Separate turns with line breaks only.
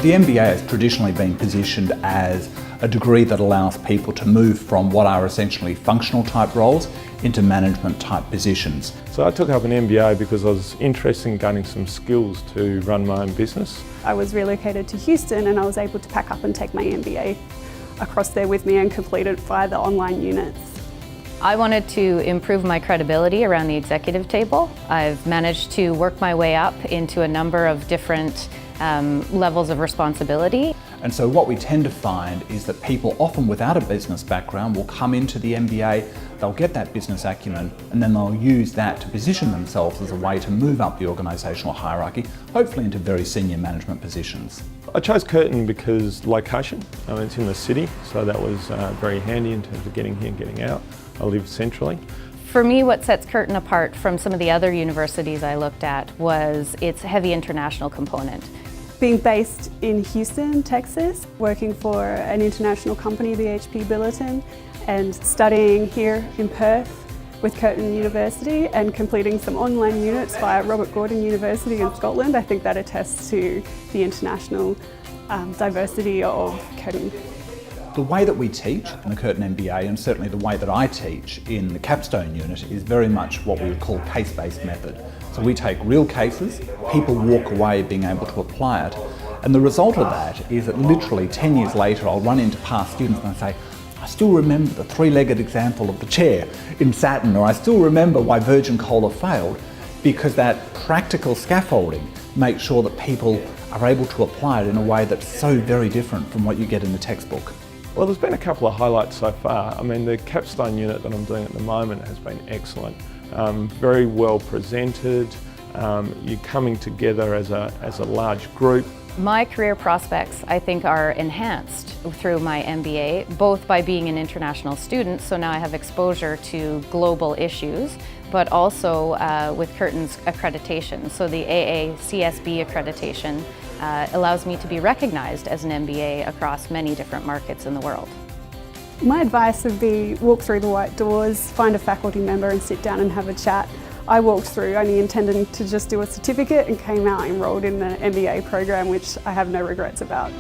The MBA has traditionally been positioned as a degree that allows people to move from what are essentially functional type roles into management type positions.
So I took up an MBA because I was interested in gaining some skills to run my own business.
I was relocated to Houston and I was able to pack up and take my MBA across there with me and complete it via the online units.
I wanted to improve my credibility around the executive table. I've managed to work my way up into a number of different levels of responsibility.
And so what we tend to find is that people often without a business background will come into the MBA, they'll get that business acumen, and then they'll use that to position themselves as a way to move up the organisational hierarchy, hopefully into very senior management positions.
I chose Curtin because location. It's in the city, so that was very handy in terms of getting here and getting out. I live centrally.
For me, what sets Curtin apart from some of the other universities I looked at was its heavy international component.
Being based in Houston, Texas, working for an international company, the HP Billiton, and studying here in Perth with Curtin University and completing some online units via Robert Gordon University in Scotland, I think that attests to the international diversity of Curtin.
The way that we teach in the Curtin MBA, and certainly the way that I teach in the capstone unit, is very much what we would call case-based method. So we take real cases, people walk away being able to apply it, and the result of that is that literally 10 years later I'll run into past students and I say, I still remember the three-legged example of the chair in Saturn, or I still remember why Virgin Cola failed, because that practical scaffolding makes sure that people are able to apply it in a way that's so very different from what you get in the textbook.
Well, there's been a couple of highlights so far. The capstone unit that I'm doing at the moment has been excellent. Very well presented. You're coming together as a large group.
My career prospects, I think, are enhanced through my MBA, both by being an international student, so now I have exposure to global issues, but also with Curtin's accreditation. So the AACSB accreditation allows me to be recognized as an MBA across many different markets in the world.
My advice would be walk through the white doors, find a faculty member and sit down and have a chat. I walked through only intending to just do a certificate and came out enrolled in the MBA program, which I have no regrets about.